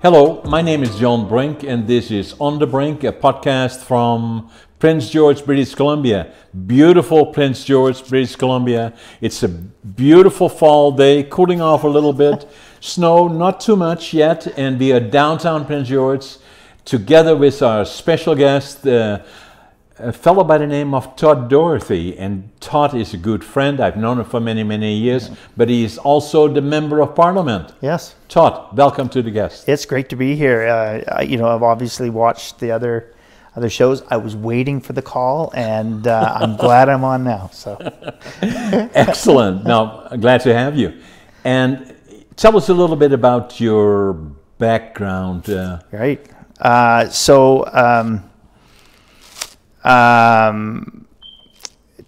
Hello, my name is John Brink, and this is On the Brink, a podcast from Prince George, British Columbia. Beautiful Prince George, British Columbia. It's a beautiful fall day, cooling off a little bit. Snow, not too much yet, and we are downtown Prince George together with our special guest, a fellow by the name of Todd Doherty. And Todd is a good friend. I've known him for many, many years, but he is also the Member of Parliament. Yes. Todd, welcome to the guest. It's great to be here. I've obviously watched the other shows. I was waiting for the call, and I'm glad I'm on now. So, excellent. Now, glad to have you. And tell us a little bit about your background. Right.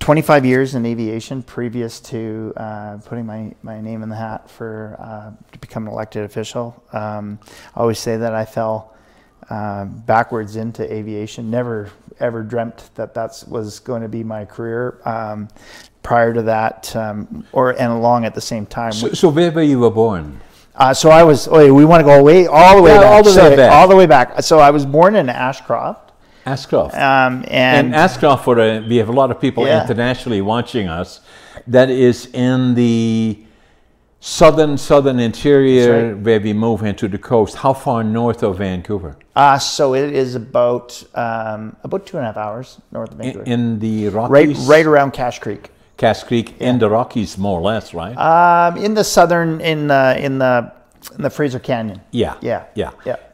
25 years in aviation previous to putting my name in the hat to become an elected official. I always say that I fell backwards into aviation. Never ever dreamt that was going to be my career. Prior to that, and along at the same time. So where were you born? So I was. We want to go all the way back. All the way back. So I was born in Ashcroft. Ashcroft. And Ashcroft, we have a lot of people internationally watching us. That is in the southern interior, where we move into the coast. How far north of Vancouver? So it is about 2.5 hours north of Vancouver. In the Rockies? Right around Cache Creek. Cache Creek, in the Rockies, more or less, right? In the southern, in the Fraser Canyon. Yeah.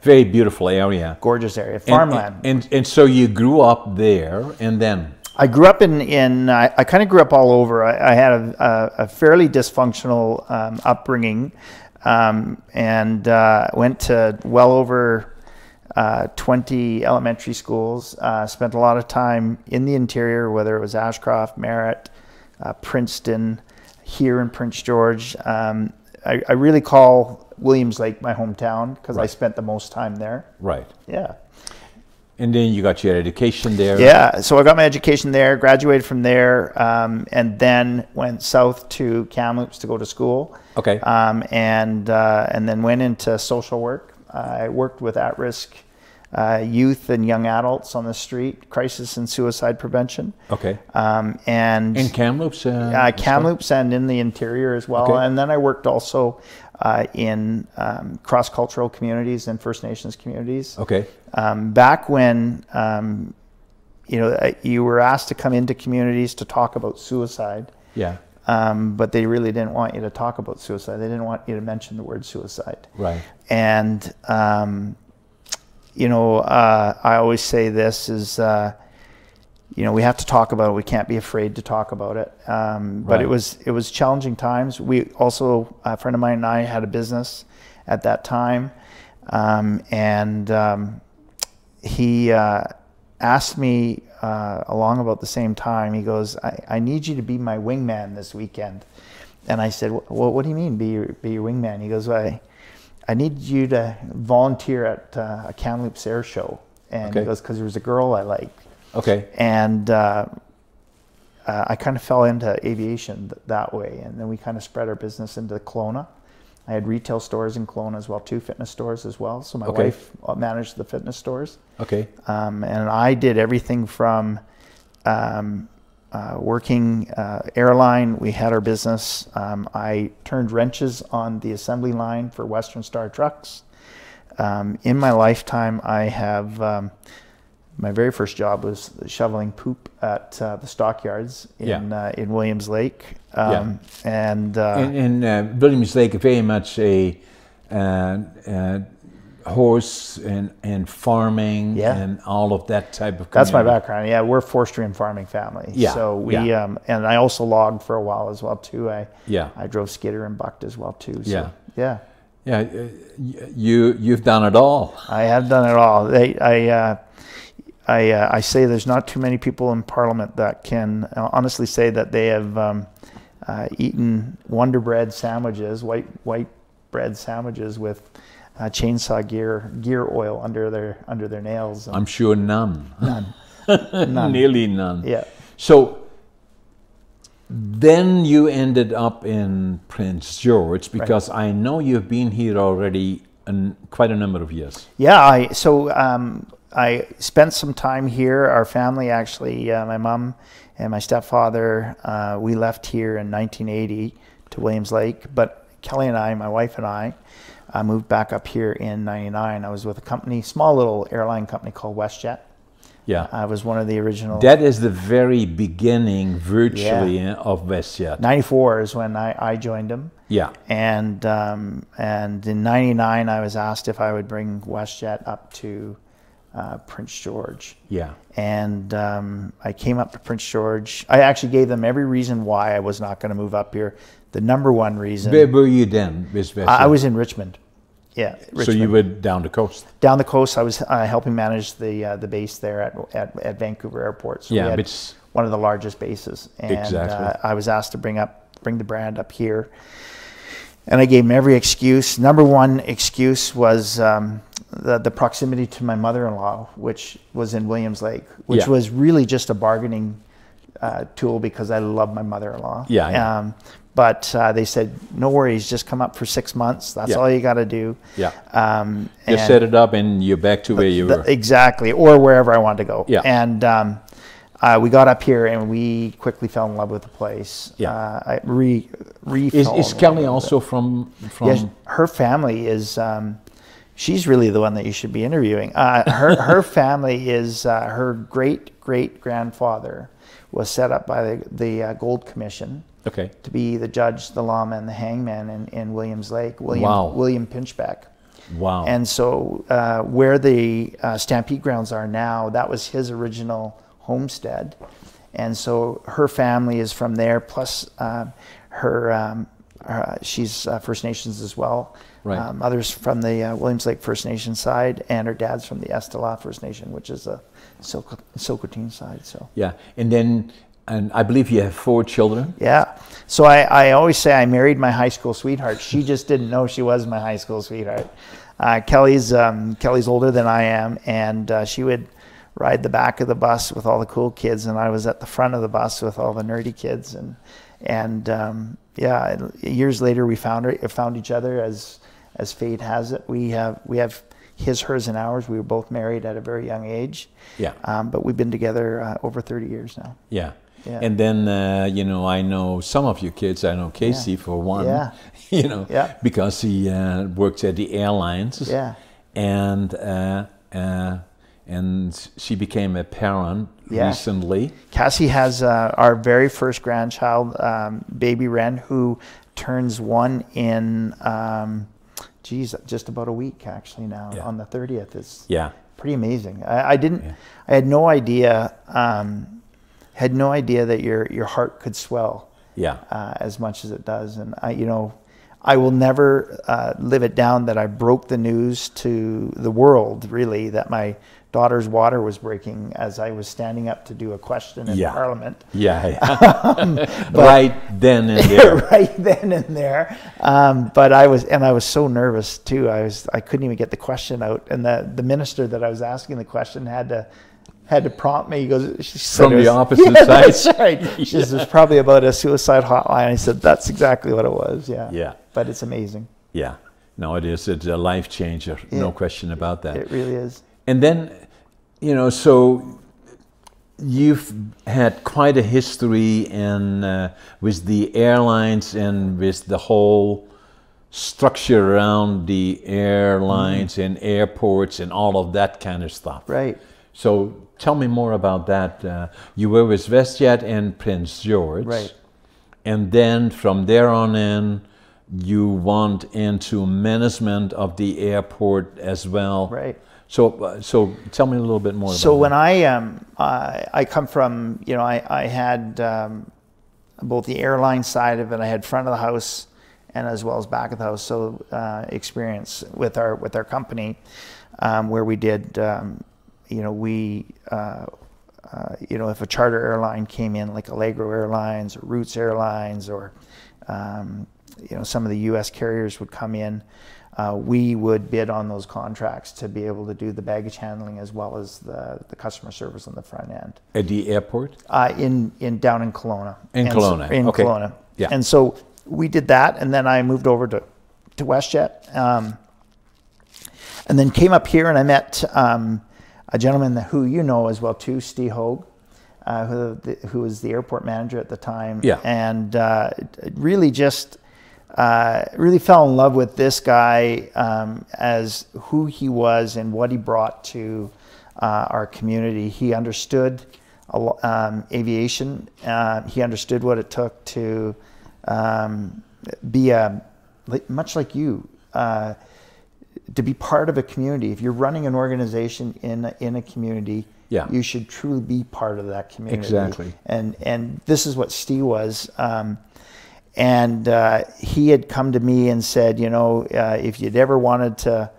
Very beautiful area. Gorgeous area, farmland. And so you grew up there, and then? I grew up I kind of grew up all over. I had a fairly dysfunctional upbringing, and went to well over 20 elementary schools. Spent a lot of time in the interior, whether it was Ashcroft, Merritt, Princeton, here in Prince George. I really call Williams Lake my hometown because I spent the most time there. Right. Yeah. And then you got your education there. Yeah. So I got my education there, graduated from there, and then went south to Kamloops to go to school. Okay. And then went into social work. I worked with at-risk youth and young adults on the street, crisis and suicide prevention. Okay. And in Kamloops? Kamloops and in the interior as well. Okay. And then I worked also in cross-cultural communities and First Nations communities. Okay. Back when you were asked to come into communities to talk about suicide. Yeah. But they really didn't want you to talk about suicide. They didn't want you to mention the word suicide. Right. And I always say this is, we have to talk about it. We can't be afraid to talk about it. But it was challenging times. We also, a friend of mine and I had a business at that time. He asked me along about the same time, he goes, I need you to be my wingman this weekend. And I said, well, what do you mean be your wingman? He goes, I need you to volunteer at a Kamloops air show. And he goes, because there was a girl I liked. Okay. And I kind of fell into aviation that way. And then we kind of spread our business into Kelowna. I had retail stores in Kelowna as well, 2 fitness stores as well. So my wife managed the fitness stores. Okay. And I did everything from working airline. We had our business. I turned wrenches on the assembly line for Western Star trucks. In my lifetime, I have my very first job was shoveling poop at the stockyards in Williams Lake. And Williams Lake, very much a horse and farming and all of that type of community. That's my background. Yeah, we're a forestry and farming family. Yeah. So we and I also logged for a while as well too. I drove skidder and bucked as well too. So, yeah. You've done it all. I have done it all. I say there's not too many people in Parliament that can honestly say that they have eaten Wonder Bread sandwiches, white bread sandwiches with chainsaw gear oil under their nails. I'm sure none. None. Nearly none. Yeah. So then you ended up in Prince George, because I know you've been here already quite a number of years. Yeah, I spent some time here. Our family actually, my mom and my stepfather, we left here in 1980 to Williams Lake. But Kelly and I, my wife and I, moved back up here in '99. I was with a company, small little airline company called WestJet. Yeah. I was one of the original. That is the very beginning, virtually, of WestJet. '94 is when I joined them. Yeah. And in '99, I was asked if I would bring WestJet up to Prince George. Yeah. And I came up to Prince George. I actually gave them every reason why I was not going to move up here. The number one reason. Where were you then? I was in Richmond. Yeah. Richmond. So you were down the coast. Down the coast. I was helping manage the base there at Vancouver Airport. So yeah, it's one of the largest bases. And exactly. I was asked to bring the brand up here. And I gave him every excuse. Number one excuse was the proximity to my mother-in-law, which was in Williams Lake, which was really just a bargaining tool because I love my mother-in-law. Yeah. But they said, no worries, just come up for 6 months. That's all you got to do. Yeah. You set it up and you're back to where you were. Exactly, or wherever I wanted to go. Yeah. And we got up here and we quickly fell in love with the place. Yeah. Is Kelly also from? Yes, her family is. She's really the one that you should be interviewing. Her family is her great grandfather was set up by the Gold Commission. Okay. To be the judge, the lawman, the hangman in Williams Lake. Wow. William Pinchbeck. Wow. And so where the Stampede grounds are now, that was his original homestead. And so her family is from there, plus she's First Nations as well. Right. Others from the Williams Lake First Nation side, and her dad's from the Estella First Nation, which is the Sokoteen side. So. Yeah, and I believe you have 4 children. Yeah. So I always say I married my high school sweetheart. She just didn't know she was my high school sweetheart. Kelly's older than I am, and she would ride the back of the bus with all the cool kids, and I was at the front of the bus with all the nerdy kids. And years later we found each other as fate has it. We have his, hers, and ours. We were both married at a very young age. Yeah. But we've been together over 30 years now. Yeah. Yeah. And then, I know some of your kids. I know Casey for one, because he works at the airlines. Yeah. And she became a parent recently. Cassie has our very first grandchild, baby Ren, who turns 1 in, just about a week actually now. On the 30th. It's pretty amazing. I had no idea. Had no idea that your heart could swell as much as it does. And I will never live it down that I broke the news to the world, really, that my daughter's water was breaking as I was standing up to do a question in Parliament. Right then and there. Right then and there. But I was so nervous too. I couldn't even get the question out. And the minister that I was asking the question had to prompt me. He goes, from the opposite side. That's right. She says, "There's probably about a suicide hotline." I said, "That's exactly what it was." Yeah. But it's amazing. Yeah. No, it is. It's a life changer. No question about that. It really is. And then, so you've had quite a history with the airlines and with the whole structure around the airlines and airports and all of that kind of stuff. Right. So tell me more about that. You were with WestJet and Prince George. Right. And then from there on in, you went into management of the airport as well. Right. So tell me a little bit more about that. So when I come from, I had both the airline side of it, I had front of the house and as well as back of the house. So experience with our company where we did, if a charter airline came in like Allegro Airlines or Roots Airlines or, some of the U.S. carriers would come in, we would bid on those contracts to be able to do the baggage handling as well as the customer service on the front end. At the airport? Down in Kelowna. Okay. Kelowna. Yeah. And so we did that, and then I moved over to WestJet. And then came up here and I met a gentleman who you know as well too, Steve Hogue, who was the airport manager at the time. Yeah. And really just really fell in love with this guy as who he was and what he brought to our community. He understood aviation. He understood what it took to be much like you, to be part of a community. If you're running an organization in a community, yeah, you should truly be part of that community. Exactly. And this is what Steve was. And he had come to me and said, you know, if you'd ever wanted to,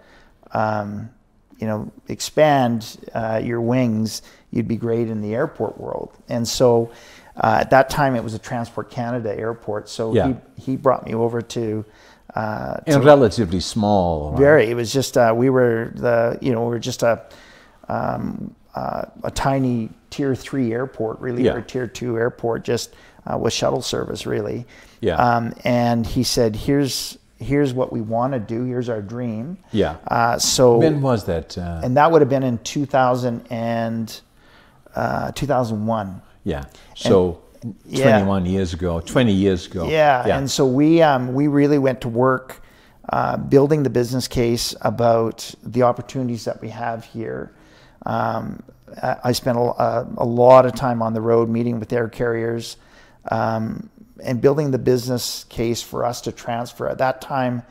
you know, expand your wings, you'd be great in the airport world. And so at that time, it was a Transport Canada airport. So yeah, he brought me over to and relatively small. Right? Very. It was just we were just a tiny Tier 3 airport, really, yeah, or Tier 2 airport, just with shuttle service, really. Yeah. And he said, "Here's what we want to do. Here's our dream." Yeah. So when was that? And that would have been in 2001. Yeah. So. 21 years ago, 20 years ago. Yeah, and so we really went to work building the business case about the opportunities that we have here. I spent a lot of time on the road meeting with air carriers and building the business case for us to transfer. At that time,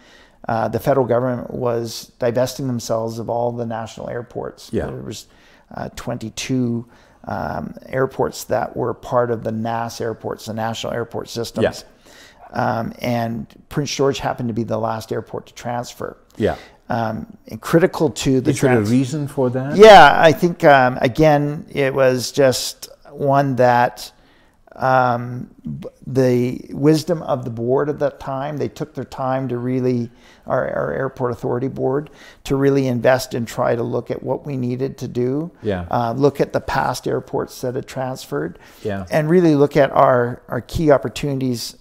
the federal government was divesting themselves of all the national airports. Yeah. There was 22 airports that were part of the NAS airports, the National Airport Systems. Yeah. And Prince George happened to be the last airport to transfer. Yeah. And critical to the... Is there a reason for that? Yeah, I think, again, it was just one that the wisdom of the board at that time, they took their time to really, our airport authority board, to really invest and try to look at what we needed to do. Yeah. Look at the past airports that had transferred. Yeah. And really look at our key opportunities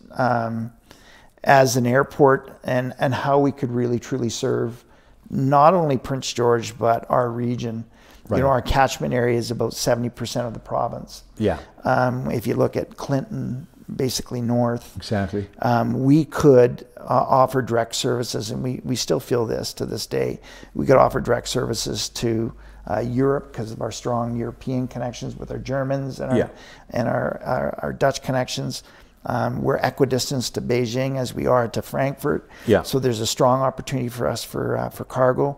as an airport and how we could really truly serve not only Prince George, but our region. Right. You know, our catchment area is about 70% of the province. Yeah. If you look at Clinton, basically north. Exactly. We could offer direct services, and we still feel this to this day. We could offer direct services to Europe because of our strong European connections with our Germans and our Dutch connections. We're equidistant to Beijing as we are to Frankfurt. Yeah. So there's a strong opportunity for us for cargo.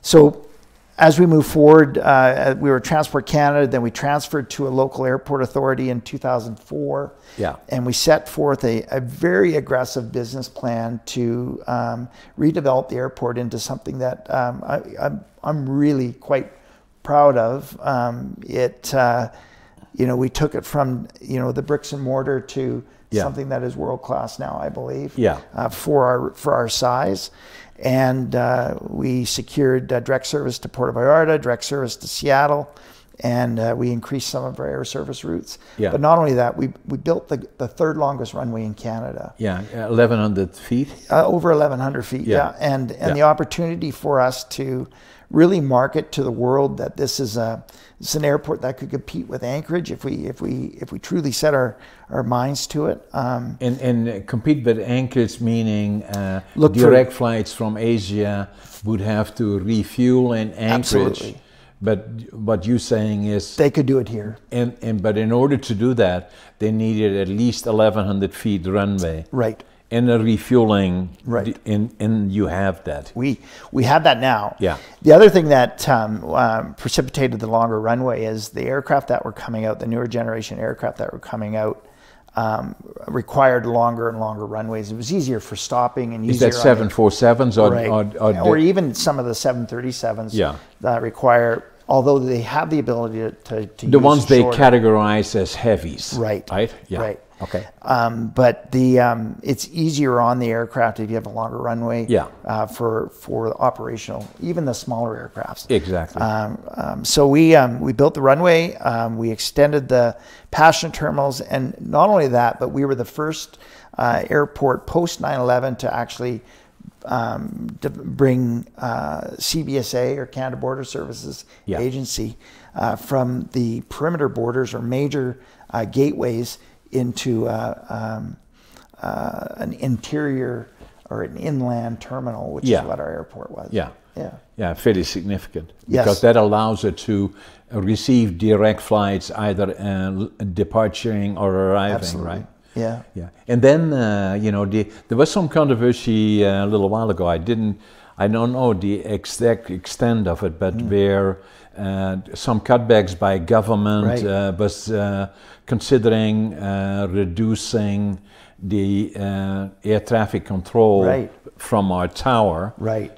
So as we move forward, we were Transport Canada, then we transferred to a local airport authority in 2004. Yeah. And we set forth a very aggressive business plan to redevelop the airport into something that I'm really quite proud of. You know, we took it from, you know, the bricks and mortar to something that is world class now, I believe. Yeah. For our size. And we secured direct service to Puerto Vallarta, direct service to Seattle, and we increased some of our air service routes. Yeah. But not only that, we built the third longest runway in Canada. Yeah, 1,100 feet? Over 1,100 feet, yeah. And the opportunity for us to really market to the world that this is it's an airport that could compete with Anchorage if we truly set our minds to it. And compete with Anchorage, meaning direct flights from Asia would have to refuel in Anchorage. Absolutely. But what you're saying is they could do it here. And but in order to do that, they needed at least 1,100 feet runway. Right. And the refueling, right? And you have that. We have that now. Yeah. The other thing that precipitated the longer runway is the aircraft that were coming out, the newer generation aircraft that were coming out, required longer and longer runways. It was easier for stopping and easier. Is that 747s or even some of the 737s that require, although they have the ability to the use ones they shorter. categorize as heavies. Right. Right. Yeah. Right. Okay. But it's easier on the aircraft if you have a longer runway. Yeah. For operational, even the smaller aircrafts. Exactly. So we built the runway. We extended the passenger terminals, and not only that, but we were the first airport post 9/11 to actually to bring CBSA, or Canada Border Services Agency, from the perimeter borders or major gateways into an interior or an inland terminal, which is what our airport was. Yeah, fairly significant, because that allows it to receive direct flights, either departing or arriving, right? Yeah. And then, there was some controversy a little while ago. I don't know the exact extent of it, but where some cutbacks by government was considering reducing the air traffic control from our tower,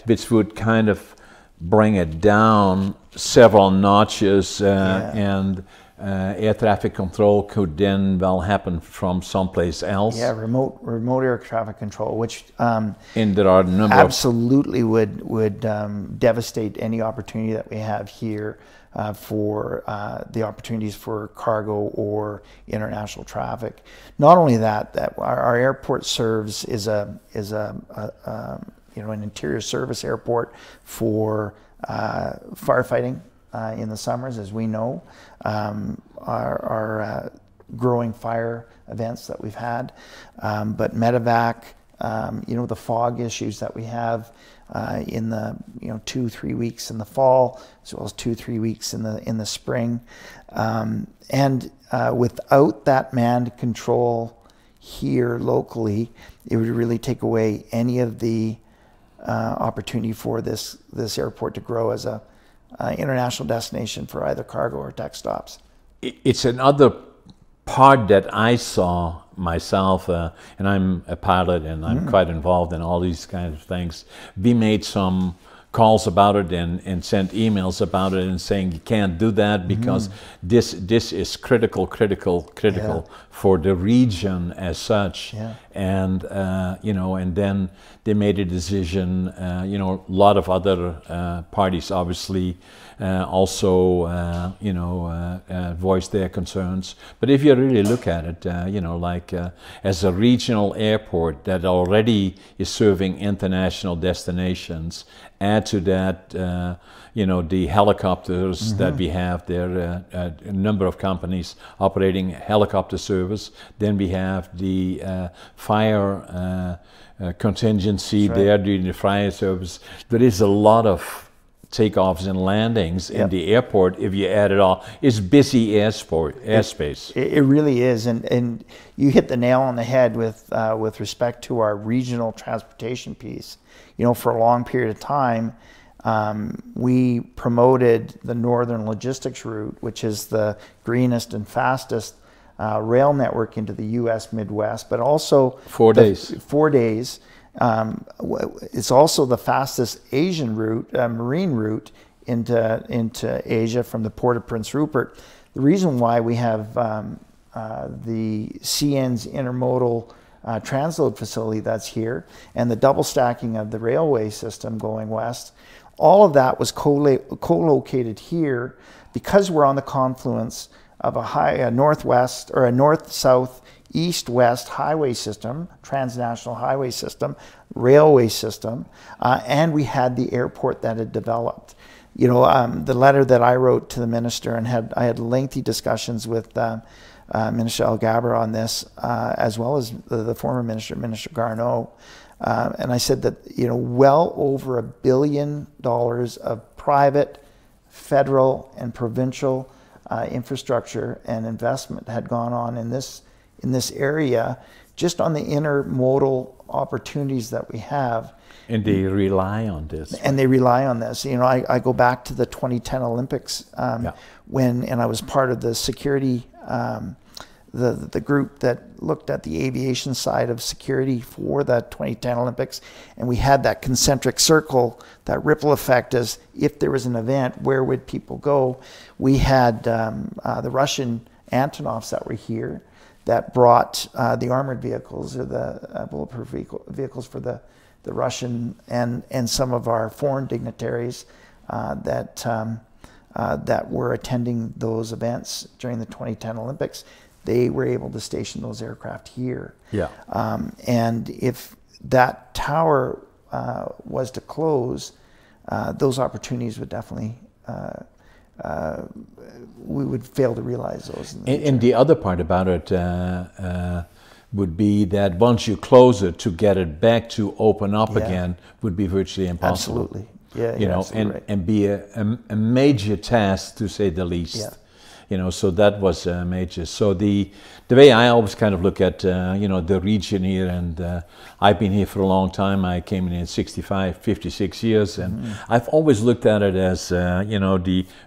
which would kind of bring it down several notches, and air traffic control could then happen from someplace else. Yeah, remote air traffic control, which and there are a number absolutely would devastate any opportunity that we have here for the opportunities for cargo or international traffic. Not only that our airport serves is an interior service airport for firefighting in the summers, as we know, our growing fire events that we've had, but medevac, the fog issues that we have in the 2-3 weeks in the fall, as well as 2-3 weeks in the spring, and without that manned control here locally, it would really take away any of the opportunity for this airport to grow as a international destination for either cargo or tech stops. It's another part that I saw myself, and I'm a pilot and I'm quite involved in all these kinds of things. We made some calls about it and sent emails about it and saying you can't do that because this is critical for the region as such. And and then they made a decision. A lot of other parties obviously also voiced their concerns. But if you really look at it, as a regional airport that already is serving international destinations, add to that, the helicopters that we have there, a number of companies operating helicopter service. Then we have the fire contingency there doing the fire service. There is a lot of takeoffs and landings in the airport. If you add it all, it's busy airspace. It really is, and you hit the nail on the head with respect to our regional transportation piece. For a long period of time, we promoted the Northern Logistics Route, which is the greenest and fastest rail network into the U.S. Midwest, but also 4 days. 4 days. It's also the fastest Asian route, marine route into Asia from the port of Prince Rupert. The reason why we have the CN's intermodal transload facility that's here, and the double stacking of the railway system going west, all of that was co-located here because we're on the confluence of a northwest or a north-south east-west highway system, transnational highway system, railway system, and we had the airport that had developed. The letter that I wrote to the minister, and I had lengthy discussions with Minister Alghabra on this, as well as the former minister, Minister Garneau, and I said that well over $1 billion of private, federal, and provincial infrastructure and investment had gone on in this area, just on the intermodal opportunities that we have. And they rely on this. And they rely on this. I go back to the 2010 Olympics when I was part of the security, the group that looked at the aviation side of security for the 2010 Olympics. And we had that concentric circle, that ripple effect as if there was an event, where would people go? We had the Russian Antonovs that were here that brought the armored vehicles, or the bulletproof vehicles for the Russian and some of our foreign dignitaries that were attending those events during the 2010 Olympics. They were able to station those aircraft here. And if that tower was to close, those opportunities would definitely, we would fail to realize those. And the other part about it would be that once you close it, to get it back to open up again would be virtually impossible. Absolutely. Yeah, you know, and be a major task, to say the least. Yeah. You know, so that was major. So the way I always kind of look at, you know, the region here, and I've been here for a long time. I came in 56 years, and I've always looked at it as, you know,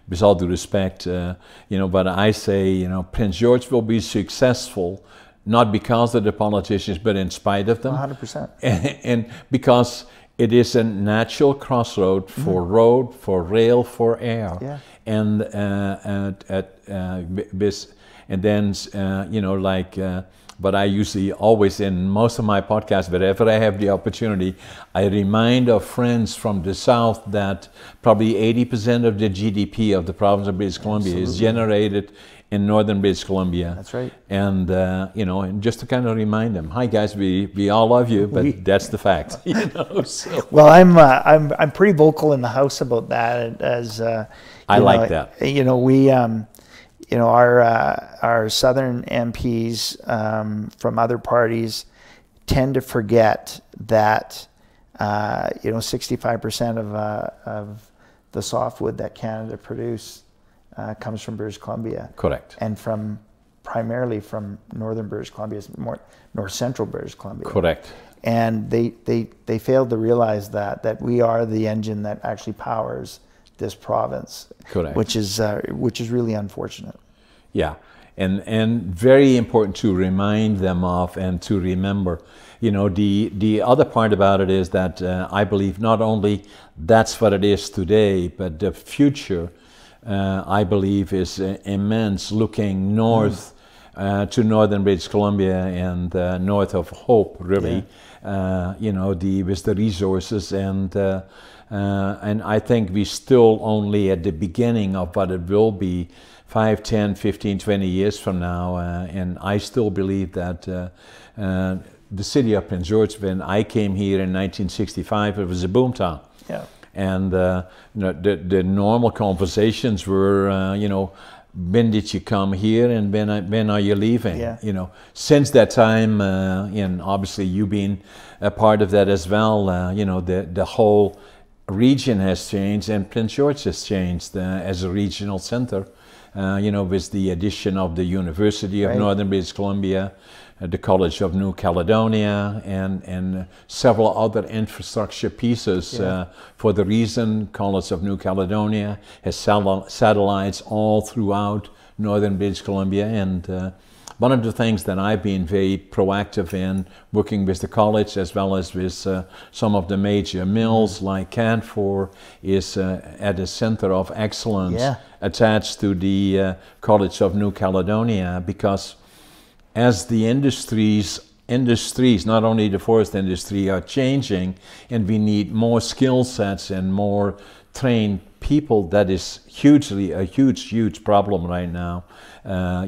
with all due respect, you know, but I say, you know, Prince George will be successful, not because of the politicians, but in spite of them. 100%. And because it is a natural crossroad for road, for rail, for air. Yeah. And then you know, like, but I usually always, in most of my podcasts, wherever I have the opportunity, I remind our friends from the South that probably 80% of the GDP of the province of British Columbia is generated in northern British Columbia. That's right. And you know, and just to kind of remind them, hi guys, we all love you, but that's the fact. You know. So. Well, I'm pretty vocal in the House about that. As I like that. You know, we you know, our southern MPs from other parties tend to forget that you know, 65% of the softwood that Canada produces comes from British Columbia. Correct. And primarily from northern British Columbia, more north central British Columbia. Correct. And they failed to realize that we are the engine that actually powers this province. Correct. Which is really unfortunate. Yeah, and very important to remind them of and to remember. You know, the other part about it is that I believe not only that's what it is today, but the future, I believe, is immense, looking north to northern British Columbia and north of Hope, really. Yeah. You know, with the resources, and I think we still only at the beginning of what it will be 5, 10, 15, 20 years from now, and I still believe that the city of Prince George, when I came here in 1965, it was a boomtown. Yeah. And you know, the normal conversations were, you know, when did you come here and when are you leaving? Yeah. You know, since that time, and obviously you being a part of that as well, you know, the whole region has changed, and Prince George has changed as a regional center. You know, with the addition of the University of Northern British Columbia, the College of New Caledonia, and several other infrastructure pieces. For the reason College of New Caledonia has satellites all throughout Northern British Columbia, and one of the things that I've been very proactive in, working with the college as well as with some of the major mills like Canfor, is at a center of excellence attached to the College of New Caledonia, because as the industries, not only the forest industry, are changing, and we need more skill sets and more trained people, that is a huge problem right now.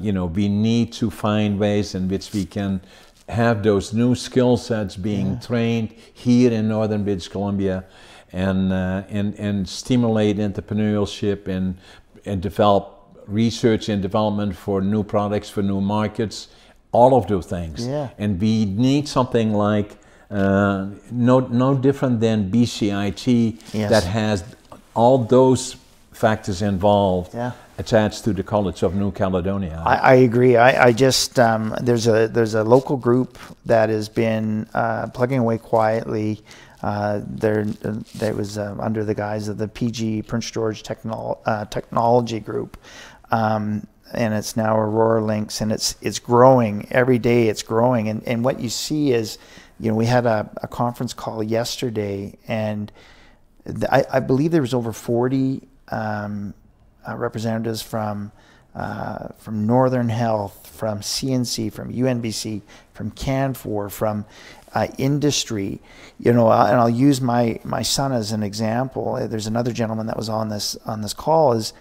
You know, we need to find ways in which we can have those new skill sets being trained here in northern British Columbia, and stimulate entrepreneurship and develop research and development for new products, for new markets, all of those things. And we need something like no different than BCIT that has all those factors involved attached to the College of New Caledonia. I agree. I just there's a local group that has been plugging away quietly. That was under the guise of the PG Prince George Technology Group, and it's now Aurora Lynx, and it's growing every day. It's growing, and what you see is, you know, we had a conference call yesterday, and I believe there was over 40 representatives from Northern Health, from CNC, from UNBC, from Canfor, from industry. You know, and I'll use my son as an example. There's another gentleman that was on this call. Is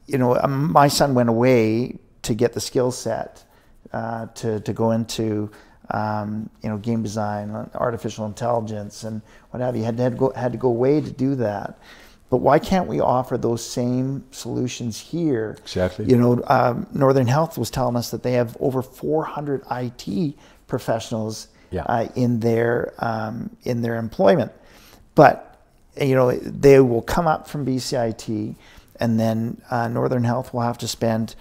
you know, my son went away to get the skill set to go into game design, artificial intelligence, and what have you. Had to go away to do that. But why can't we offer those same solutions here? Exactly. Northern Health was telling us that they have over 400 IT professionals in their employment. But they will come up from BCIT, and then Northern Health will have to spend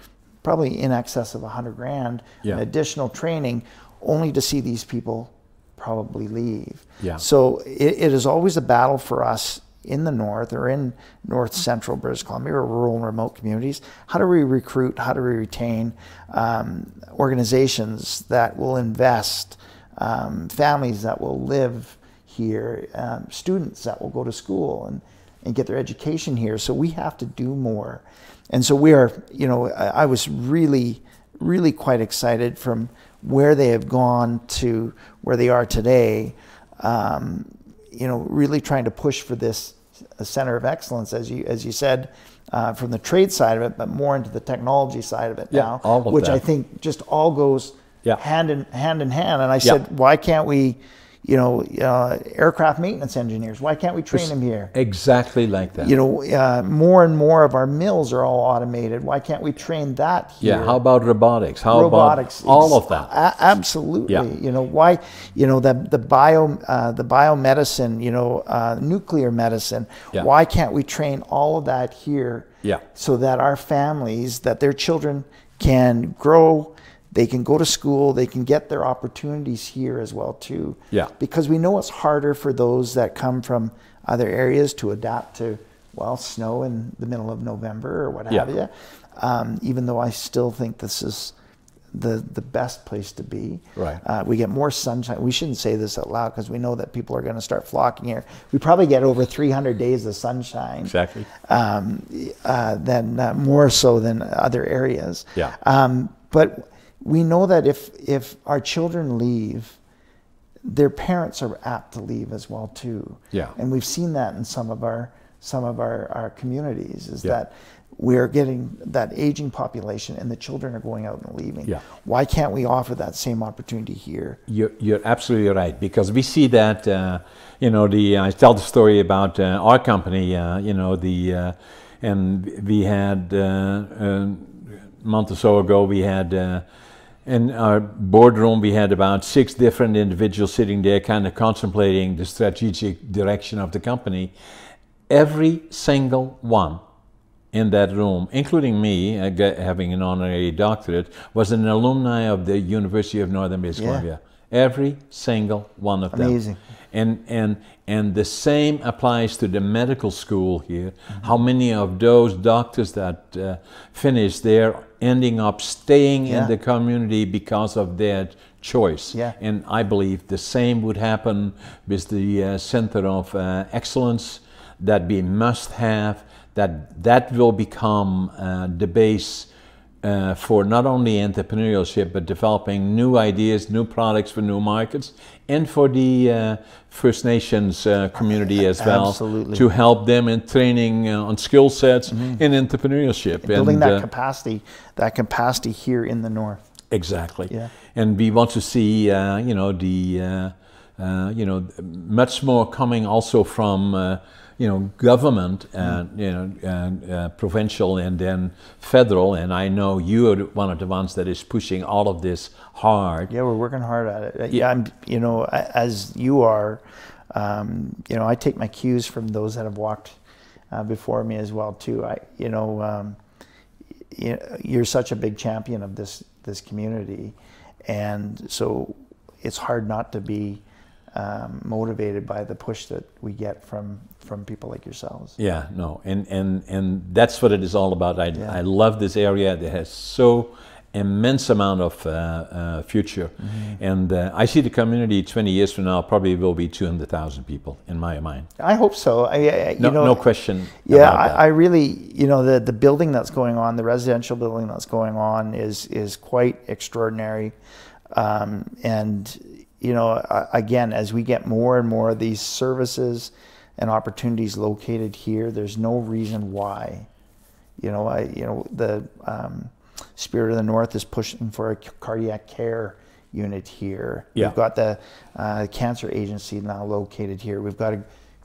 probably in excess of $100,000 in additional training, only to see these people probably leave. Yeah. So it is always a battle for us in the north or in north central British Columbia or rural and remote communities. How do we recruit, how do we retain organizations that will invest, families that will live here, students that will go to school and get their education here? So we have to do more. And so we are, I was really, really quite excited from where they have gone to where they are today, really trying to push for this center of excellence, as you said, from the trade side of it, but more into the technology side of it now, which that. I think just all goes hand in hand. And I said, why can't we, aircraft maintenance engineers, why can't we train them here? Exactly like that. More and more of our mills are all automated. Why can't we train that here? Yeah, how about robotics? How about all of that? Absolutely. Yeah. Why, the biomedicine, nuclear medicine, why can't we train all of that here so that our families, that their children can grow, they can go to school, they can get their opportunities here as well too. Yeah. Because we know it's harder for those that come from other areas to adapt to, snow in the middle of November or what have you. Even though I still think this is the best place to be. Right. We get more sunshine. We shouldn't say this out loud because we know that people are going to start flocking here. We probably get over 300 days of sunshine. Exactly. More so than other areas. Yeah. But we know that if our children leave, their parents are apt to leave as well too. Yeah. And we've seen that in some of our communities, is that we're getting that aging population and the children are going out and leaving. Yeah. Why can't we offer that same opportunity here? You're absolutely right, because we see that, I tell the story about our company, and we had, a month or so ago, we had, in our boardroom, we had about 6 different individuals sitting there kind of contemplating the strategic direction of the company. Every single one in that room, including me, having an honorary doctorate, was an alumni of the University of Northern British Columbia. Every single one of them. Amazing. And the same applies to the medical school here. Mm-hmm. How many of those doctors that finish there ending up staying in the community because of their choice? Yeah. And I believe the same would happen with the Center of Excellence that we must have, that will become the base for not only entrepreneurship, but developing new ideas, new products for new markets, and for the First Nations community as well. Absolutely. To help them in training on skill sets in entrepreneurship. Building that capacity here in the north. Exactly. Yeah. And we want to see, much more coming also from government, provincial and then federal, and I know you are one of the ones that is pushing all of this hard. Yeah, we're working hard at it. Yeah, as you are, I take my cues from those that have walked before me as well too. You're such a big champion of this community, and so it's hard not to be motivated by the push that we get from people like yourselves. Yeah, no, and that's what it is all about. I love this area. It has so immense amount of future, and I see the community 20 years from now probably will be 200,000 people in my mind. I hope so. No question. Yeah, I really, the building that's going on, the residential building that's going on is quite extraordinary, and again, as we get more and more of these services and opportunities located here, there's no reason why. The Spirit of the North is pushing for a cardiac care unit here. Yeah. We've got the cancer agency now located here. We've got a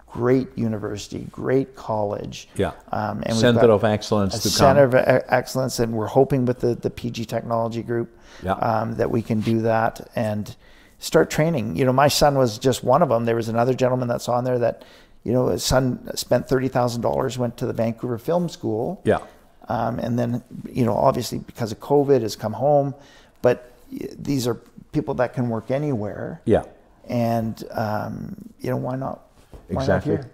great university, great college. Yeah. And we've Center got of excellence a to center come. of excellence, and we're hoping with the PG Technology Group that we can do that and start training. You know, my son was just one of them. There was another gentleman that's on there that, you know, his son spent $30,000, went to the Vancouver Film School. Yeah. And then, you know, obviously because of COVID has come home, but these are people that can work anywhere. Yeah. And, you know, why not? Why Exactly. not here?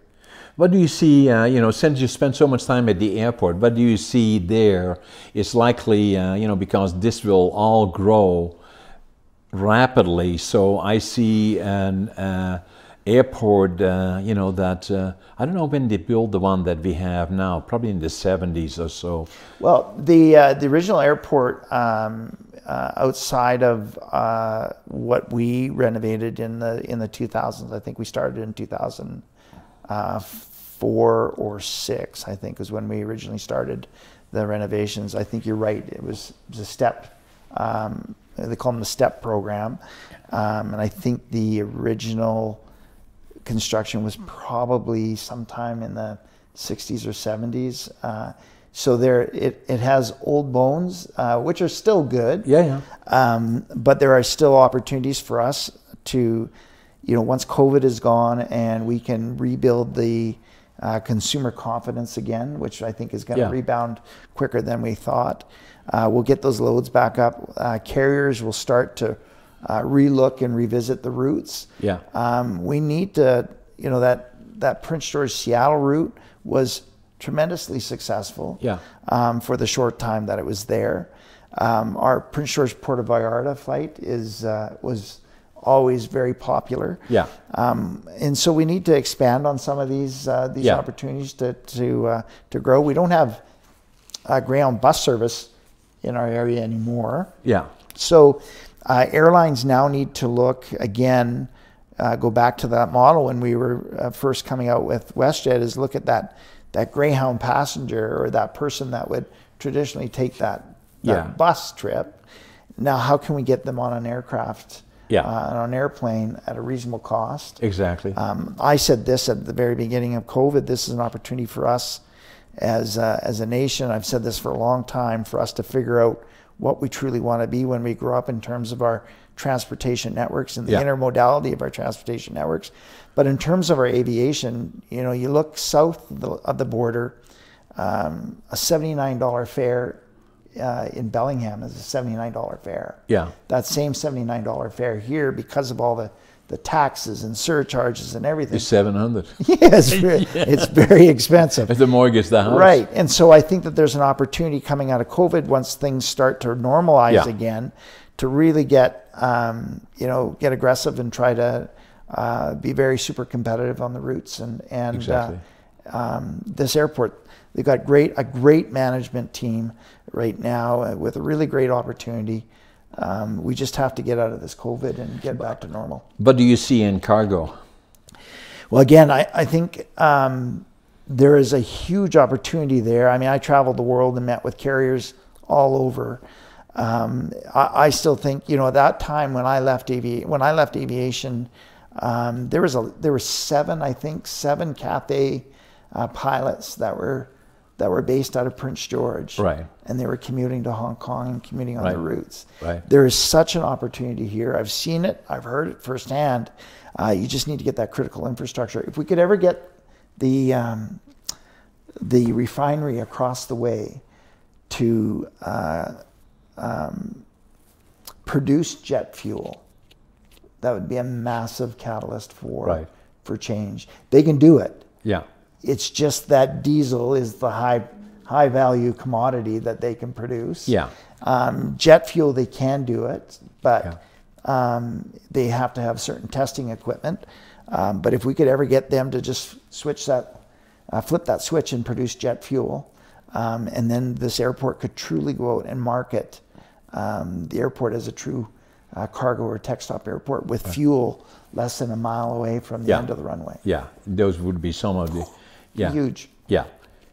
What do you see, you know, since you spend so much time at the airport, what do you see there is likely, you know, because this will all grow rapidly. So I see an airport, you know, that, I don't know when they built the one that we have now, probably in the 70s or so. Well, the original airport outside of what we renovated in the 2000s, I think we started in 2004 or 6, I think is when we originally started the renovations. I think you're right. It was a step, they call them the STEP program. And I think the original construction was probably sometime in the 60s or 70s. So there, it has old bones, which are still good. Yeah, yeah. But there are still opportunities for us to, you know, once COVID is gone and we can rebuild the consumer confidence again, which I think is going to rebound quicker than we thought. We'll get those loads back up. Carriers will start to relook and revisit the routes. Yeah. We need to, you know, that Prince George Seattle route was tremendously successful. Yeah. For the short time that it was there. Our Prince George Puerto Vallarta flight was always very popular. Yeah. And so we need to expand on some of these opportunities to grow. We don't have Greyhound bus service in our area anymore. Yeah. So airlines now need to look again, go back to that model when we were first coming out with WestJet, is look at that Greyhound passenger or that person that would traditionally take that bus trip. Now, how can we get them on an aircraft, on an airplane at a reasonable cost? Exactly. I said this at the very beginning of COVID. This is an opportunity for us as a nation. I've said this for a long time, for us to figure out what we truly want to be when we grow up in terms of our transportation networks and the intermodality of our transportation networks. But in terms of our aviation, you know, you look south of the border, a $79 fare in Bellingham is a $79 fare. Yeah. That same $79 fare here, because of all the taxes and surcharges and everything, It's 700. Yes, it's very expensive. It's the mortgage, the house. Right. And so I think that there's an opportunity coming out of COVID, once things start to normalize again, to really get aggressive and try to be very super competitive on the routes. And Exactly. This airport, they've got a great management team right now with a really great opportunity. We just have to get out of this COVID and get back to normal. What do you see in cargo? Well, again, I think there is a huge opportunity there. I mean, I traveled the world and met with carriers all over. I still think, you know, at that time when I left aviation, there were seven Cathay pilots that were based out of Prince George, right? And they were commuting to Hong Kong and commuting on the routes. Right. There is such an opportunity here. I've seen it. I've heard it firsthand. You just need to get that critical infrastructure. If we could ever get the refinery across the way to produce jet fuel, that would be a massive catalyst for change. They can do it. Yeah. It's just that diesel is the high value commodity that they can produce. Yeah. Jet fuel, they can do it, but they have to have certain testing equipment. But if we could ever get them to just flip that switch and produce jet fuel, and then this airport could truly go out and market the airport as a true cargo or tech stop airport with fuel less than a mile away from the end of the runway. Yeah, those would be some of the huge. Yeah,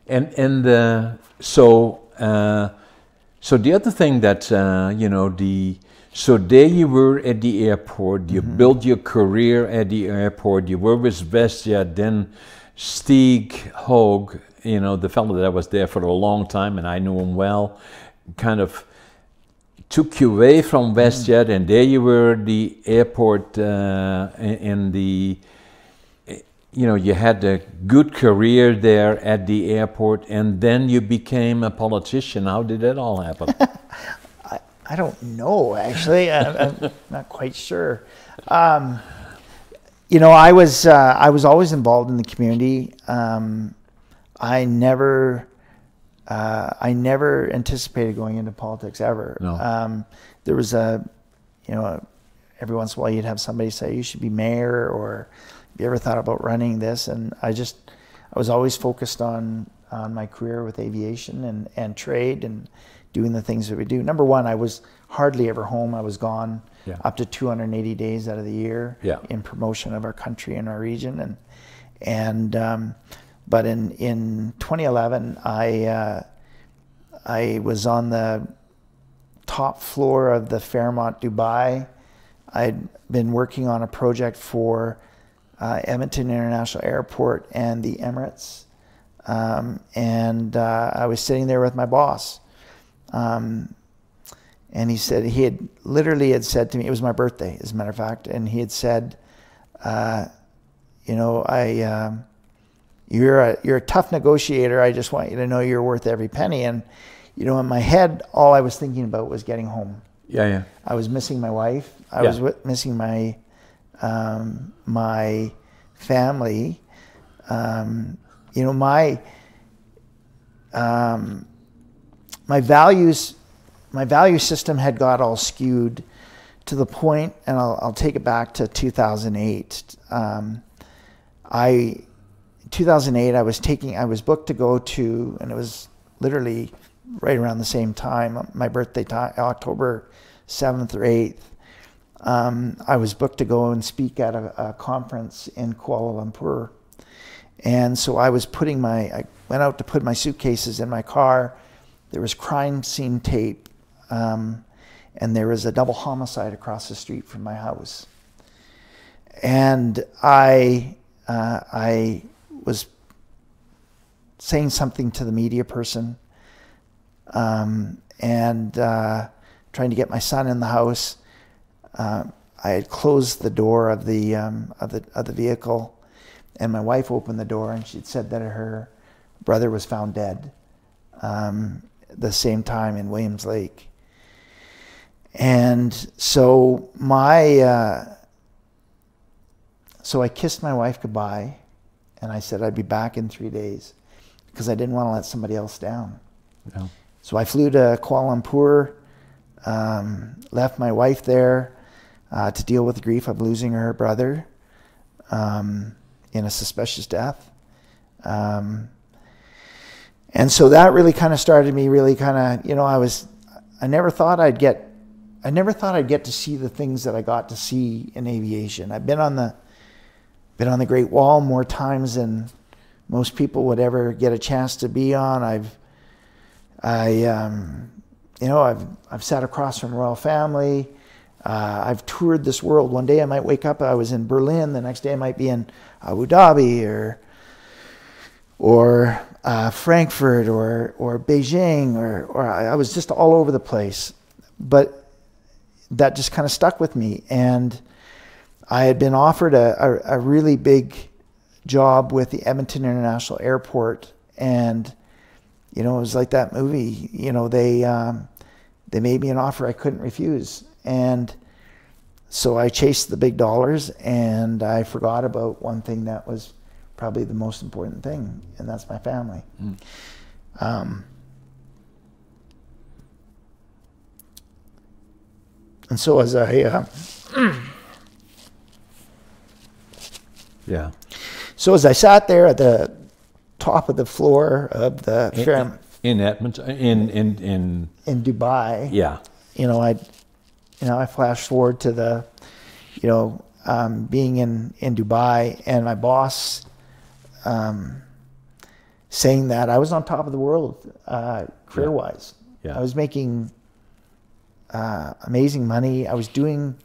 and so the other thing that So there you were at the airport. You built your career at the airport. You were with WestJet. Then Stieg Hoog, you know, the fellow that was there for a long time, and I knew him well, kind of took you away from WestJet, and there you were at the airport in the, you know, you had a good career there at the airport, and then you became a politician. How did that all happen? I don't know, actually. I'm not quite sure. You know, I was always involved in the community. I never anticipated going into politics ever. No. There was you know, every once in a while you'd have somebody say you should be mayor, or have you ever thought about running this? And I was always focused on my career with aviation and trade and doing the things that we do. Number one, I was hardly ever home. I was gone up to 280 days out of the year in promotion of our country and our region. But in 2011, I was on the top floor of the Fairmont Dubai. I'd been working on a project for Edmonton International Airport and the Emirates. I was sitting there with my boss. And he said, he had literally said to me, it was my birthday, as a matter of fact, and he had said, you know, you're a tough negotiator. I just want you to know you're worth every penny. And, you know, in my head, all I was thinking about was getting home. Yeah. I was missing my wife. I was missing my my family. You know, my value system had got all skewed to the point, and I'll take it back to 2008. 2008, I was booked to go to, and it was literally right around the same time, my birthday time, October 7th or 8th. I was booked to go and speak at a conference in Kuala Lumpur. And so I went out to put my suitcases in my car. There was crime scene tape, and there was a double homicide across the street from my house. And I was saying something to the media person, and trying to get my son in the house. I had closed the door of the vehicle, and my wife opened the door, and she'd said that her brother was found dead the same time in Williams Lake. And so so I kissed my wife goodbye, and I said I'd be back in 3 days because I didn't want to let somebody else down. No. So I flew to Kuala Lumpur, left my wife there to deal with the grief of losing her brother in a suspicious death. And so that really kind of started me you know, I never thought I'd get to see the things that I got to see in aviation. I've been on the Great Wall more times than most people would ever get a chance to be on. You know, I've sat across from royal family. I've toured this world. One day I might wake up, I was in Berlin. The next day I might be in Abu Dhabi or Frankfurt or Beijing, or I was just all over the place. But that just kind of stuck with me. And I had been offered a really big job with the Edmonton International Airport, and you know, it was like that movie. You know, they made me an offer I couldn't refuse, and so I chased the big dollars, and I forgot about one thing that was probably the most important thing, and that's my family. And so as So as I sat there at the top of the floor of the in Edmonton, in Dubai, you know, I flashed forward to the, you know, being in Dubai, and my boss saying that I was on top of the world career-wise. I was making, amazing money. I was doing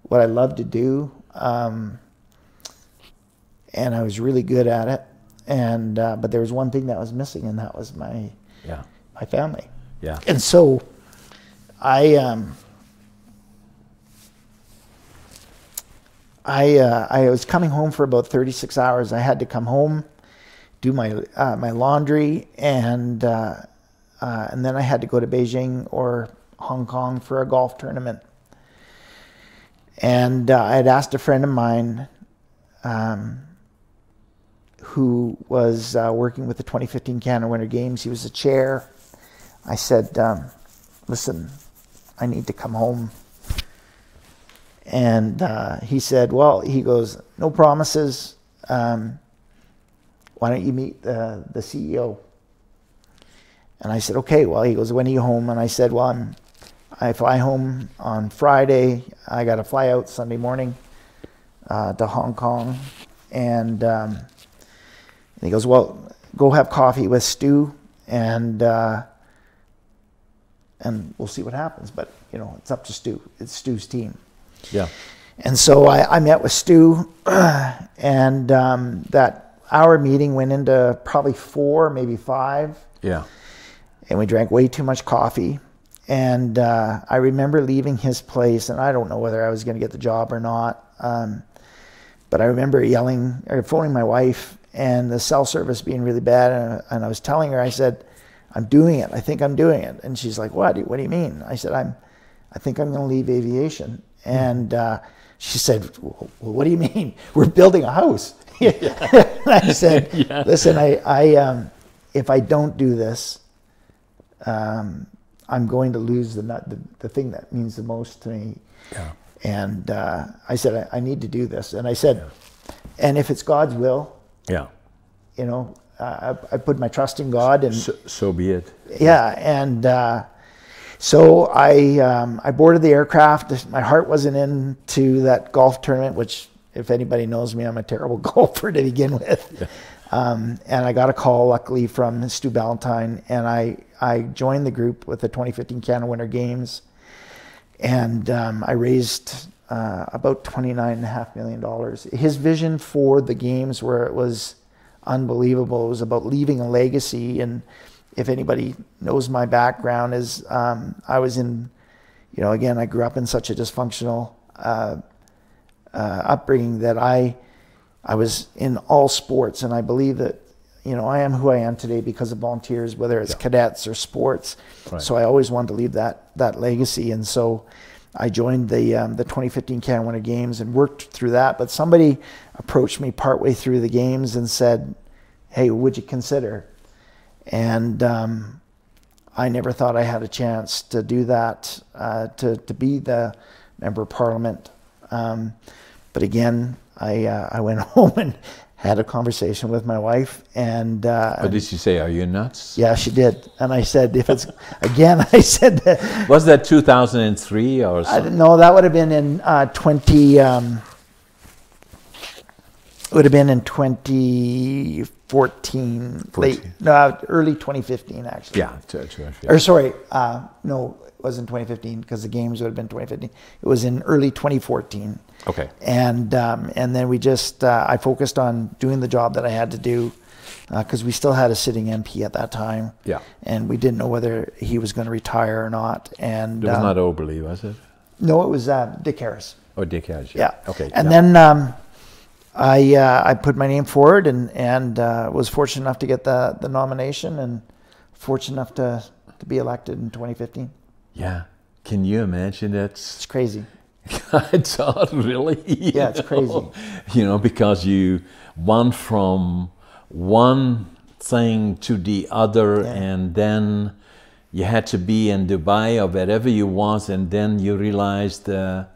what I loved to do, and I was really good at it. And but there was one thing that was missing, and that was my family. Yeah. And so I was coming home for about 36 hours. I had to come home, do my laundry, and then I had to go to Beijing or Hong Kong for a golf tournament. And I had asked a friend of mine who was working with the 2015 Canada Winter Games. He was the chair. I said, listen, I need to come home. And he said, well, he goes, no promises. Why don't you meet the CEO? And I said, okay. Well, he goes, when are you home? And I said, well, I fly home on Friday. I got to fly out Sunday morning to Hong Kong. And he goes, well, go have coffee with Stu, and we'll see what happens. But, you know, it's up to Stu. It's Stu's team. Yeah. And so I met with Stu, and that hour meeting went into probably 4, maybe 5. Yeah. And we drank way too much coffee. And I remember leaving his place, and I don't know whether I was going to get the job or not. But I remember yelling or phoning my wife, and the cell service being really bad. And I was telling her, I said, I'm doing it. I think I'm doing it. And she's like, what? What do you mean? I said, I think I'm going to leave aviation. And she said, well, what do you mean? We're building a house. And I said, listen, I if I don't do this, I'm going to lose the thing that means the most to me. Yeah. And I said, I need to do this. And I said, and if it's God's will, you know, I put my trust in God. And so be it. Yeah. And so I boarded the aircraft. My heart wasn't into that golf tournament, which, if anybody knows me, I'm a terrible golfer to begin with. Yeah. And I got a call, luckily, from Stu Ballantyne, and I joined the group with the 2015 Canada Winter Games, and I raised about $29.5 million. His vision for the games, where it was unbelievable, it was about leaving a legacy. And if anybody knows my background, is I was in, you know, again, I grew up in such a dysfunctional upbringing that I was in all sports, and I believe that, you know, I am who I am today because of volunteers, whether it's cadets or sports. Right. So I always wanted to leave that legacy, and so I joined the 2015 Canada Winter Games and worked through that. But somebody approached me partway through the games and said, "Hey, would you consider?" And I never thought I had a chance to do that, to be the member of Parliament. But again, I went home and had a conversation with my wife, and what did she say? Are you nuts? Yeah, she did. And I said, if it's again, I said that. Was that 2003 or something? No, that would have been in 20. Would have been in 2014. Early 2015, actually. Yeah, 2015. Or sorry, no, it wasn't 2015 because the games would have been 2015. It was in early 2014. Okay. And then we just I focused on doing the job that I had to do, because we still had a sitting MP at that time. Yeah. And we didn't know whether he was going to retire or not. And it was not Oberle, was it? No, it was Dick Harris. Oh, Dick Harris. Yeah. Okay. And then I put my name forward and was fortunate enough to get the nomination, and fortunate enough to be elected in 2015. Yeah. Can you imagine that? It's crazy. It's really. Yeah, it's crazy. You know, because you went from one thing to the other, and then you had to be in Dubai or wherever you was, and then you realized, no,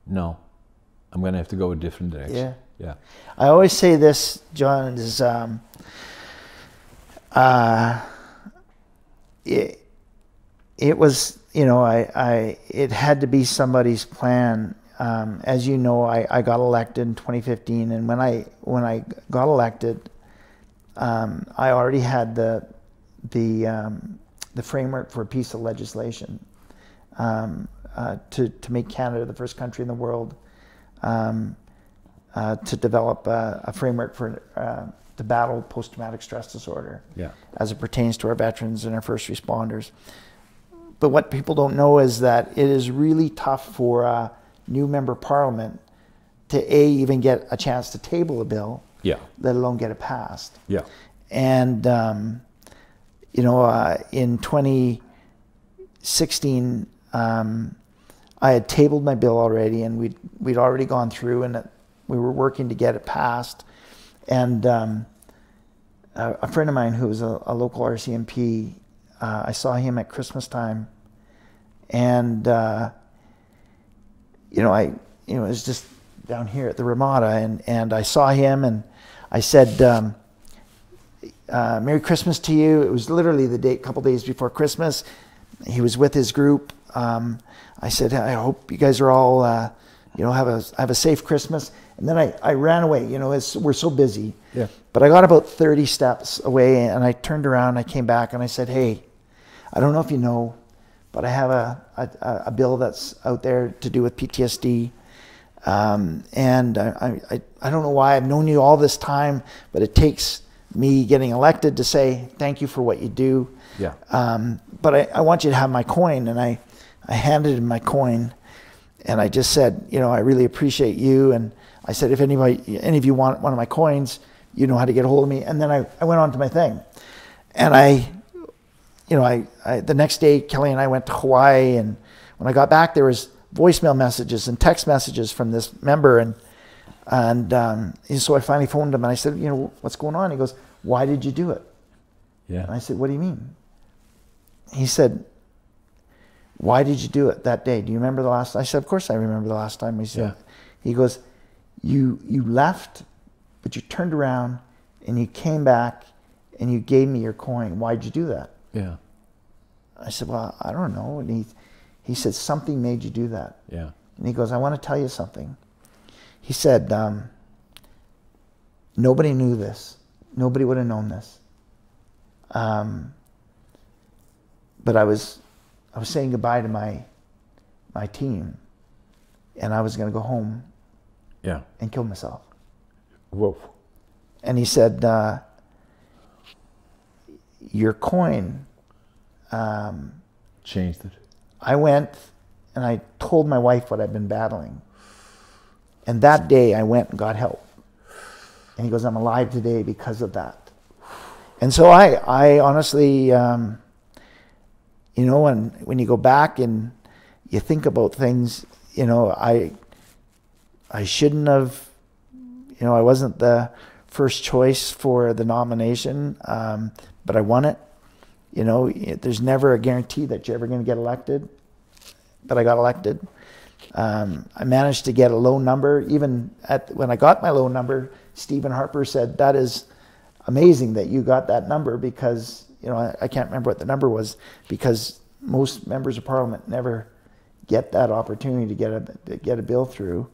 I'm going to have to go a different direction. Yeah. Yeah. I always say this, John, is it was, you know, it had to be somebody's plan. As you know, I got elected in 2015, and when I got elected, I already had the framework for a piece of legislation to make Canada the first country in the world to develop a framework for to battle post-traumatic stress disorder, as it pertains to our veterans and our first responders. But what people don't know is that it is really tough for a new member of parliament to even get a chance to table a bill, let alone get it passed. And you know, in 2016, I had tabled my bill already, and we'd already gone through, and we were working to get it passed. And a friend of mine who was a local RCMP, I saw him at Christmas time, and you know, it was just down here at the Ramada, and I saw him, and I said, Merry Christmas to you. It was literally the couple days before Christmas. He was with his group. I said, I hope you guys are all, you know, have a safe Christmas. And then I ran away. You know, we're so busy. But I got about 30 steps away, and I turned around. I came back, and I said, hey, I don't know if you know, but I have a bill that's out there to do with PTSD. And I don't know why. I've known you all this time, but it takes me getting elected to say thank you for what you do. But I want you to have my coin. And I handed him my coin, and I just said, you know, I really appreciate you. And I said, if any of you want one of my coins, you know how to get a hold of me. And then I went on to my thing. And the next day, Kelly and I went to Hawaii, and when I got back, there was voicemail messages and text messages from this member, and so I finally phoned him, and I said, you know, what's going on? He goes, why did you do it? And I said, what do you mean? He said, why did you do it that day? Do you remember the last? I said, of course I remember the last time. He goes, you left, but you turned around and you came back and you gave me your coin. Why'd you do that? I said, well, I don't know. And he said, something made you do that. And he goes, I want to tell you something. He said, nobody knew this. Nobody would have known this. But I was saying goodbye to my team, and I was going to go home and kill myself. And he said, your coin changed it. I went and I told my wife what I'd been battling. And that day I went and got help. And he goes, I'm alive today because of that. And so I honestly, you know, when you go back and you think about things, you know, I shouldn't have, you know, I wasn't the first choice for the nomination, but I won it. You know, there's never a guarantee that you're ever going to get elected, but I got elected. I managed to get a low number. Even when I got my low number, Stephen Harper said, that is amazing that you got that number, because, you know, I can't remember what the number was, because most members of parliament never get that opportunity to get a bill through.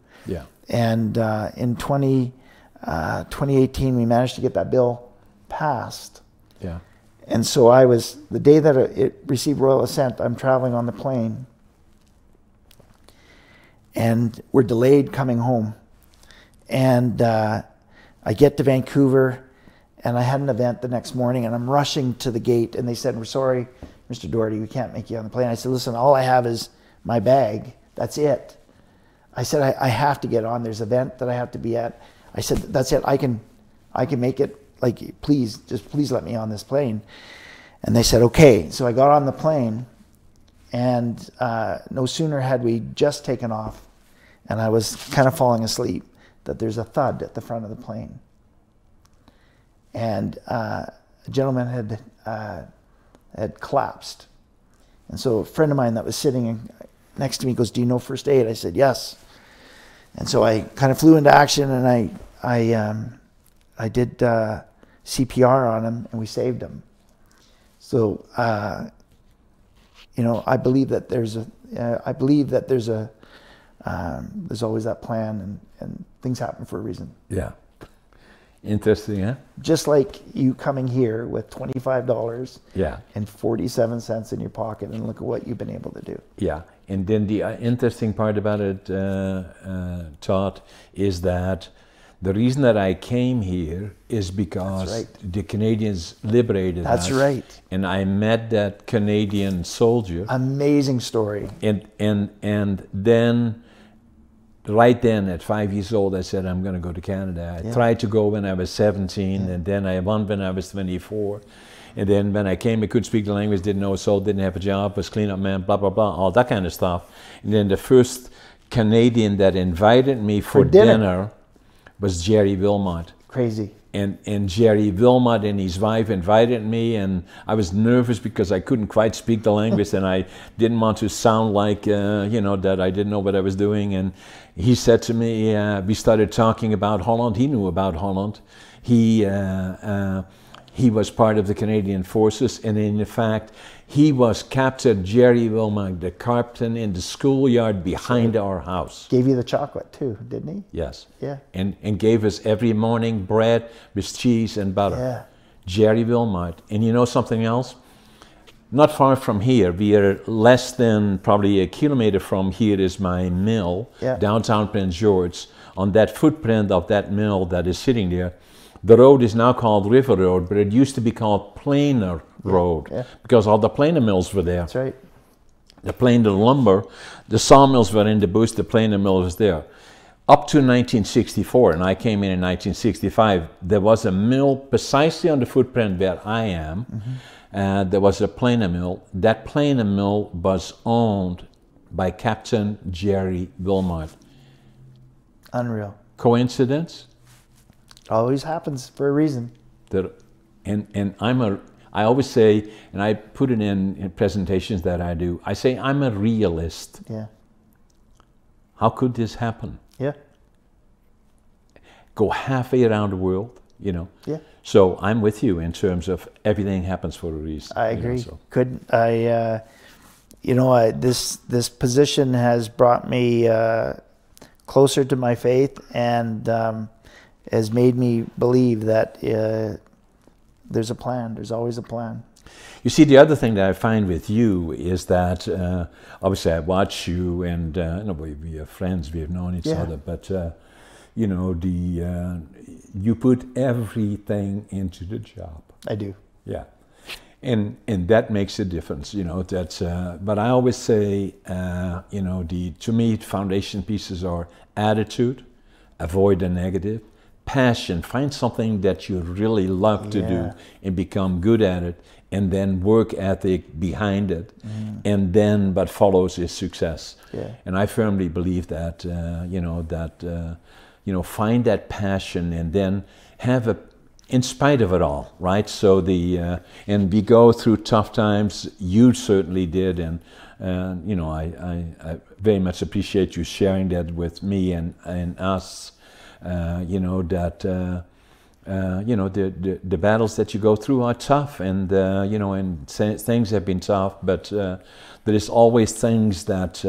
And in 2018, we managed to get that bill passed. And so the day that it received royal assent, I'm traveling on the plane, and we're delayed coming home. And I get to Vancouver, and I had an event the next morning, and I'm rushing to the gate, and they said, we're sorry, Mr. Doherty, we can't make you on the plane. I said, listen, all I have is my bag. That's it. I said, I have to get on. There's an event that I have to be at. I said, that's it. I can make it. Like, please let me on this plane. And they said, okay. So I got on the plane, and no sooner had we just taken off, and I was kind of falling asleep, that there's a thud at the front of the plane. And a gentleman had collapsed. And so a friend of mine that was sitting next to me goes, do you know first aid? I said, yes. And so I kind of flew into action, and I did CPR on him, and we saved him. So, you know, I believe that there's always that plan, and things happen for a reason. Interesting, huh? Just like you coming here with $25 Yeah. and 47 cents in your pocket, and look at what you've been able to do. Yeah. And then the interesting part about it, Todd, is that the reason that I came here is because the Canadians liberated us. That's right. And I met that Canadian soldier. Amazing story. And then, right then, at 5 years old, I said, I'm going to go to Canada. I tried to go when I was 17, and then I won when I was 24. And then when I came, I couldn't speak the language, didn't know a soul, didn't have a job, was cleanup man, blah, blah, blah, all that kind of stuff. And then the first Canadian that invited me for dinner was Jerry Willmott. Crazy. And Jerry Willmott and his wife invited me, and I was nervous because I couldn't quite speak the language, and I didn't want to sound like, you know, that I didn't know what I was doing. And he said to me, we started talking about Holland. He knew about Holland. He was part of the Canadian Forces, and in fact, he was Captain Jerry Willmott, the captain in the schoolyard behind our house. Gave you the chocolate too, didn't he? Yes. Yeah. And gave us every morning bread with cheese and butter. Yeah. Jerry Willmott. And you know something else? Not far from here, we are less than probably a kilometer from here is my mill, downtown Prince George. On that footprint of that mill that is sitting there, the road is now called River Road, but it used to be called Planer Road because all the planer mills were there. That's right. The planer lumber, the sawmills were in the bush, the planer mill was there. Up to 1964, and I came in 1965, there was a mill precisely on the footprint where I am. There was a planer mill. That planer mill was owned by Captain Jerry Willmott. Unreal. Coincidence? Always happens for a reason. And I always say, and I put it in presentations that I do, I say I'm a realist. Yeah. How could this happen? Yeah. Go halfway around the world, you know. Yeah. So I'm with you in terms of everything happens for a reason. I agree. You know, so. Couldn't I? You know, this position has brought me closer to my faith, and has made me believe that there's a plan. There's always a plan. You see, the other thing that I find with you is that obviously I watch you, and you know, we are friends. We have known each other, but you know, you put everything into the job. I do. Yeah, and that makes a difference. You know, that's. But I always say, you know, to me, foundation pieces are attitude, avoid the negative. Passion, find something that you really love to do and become good at it, and then work ethic behind it, and then what follows is success. And I firmly believe that you know, find that passion, and then have a, in spite of it all, right? So and we go through tough times. You certainly did, and you know, I very much appreciate you sharing that with me and us. You know, that you know, the battles that you go through are tough, and you know, and things have been tough, but there is always things that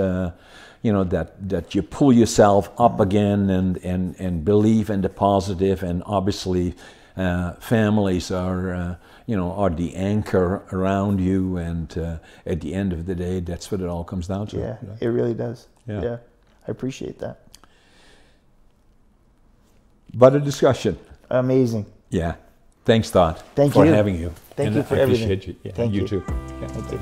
you know, that you pull yourself up again, and believe in the positive. And obviously families are you know, are the anchor around you, and at the end of the day, that's what it all comes down to. Yeah, it really does. Yeah, I appreciate that. But a discussion. Amazing. Yeah. Thanks, Todd. Thank for you having you. Thank you for I everything. appreciate you. Yeah, Thank you. Too. Yeah, Thank you.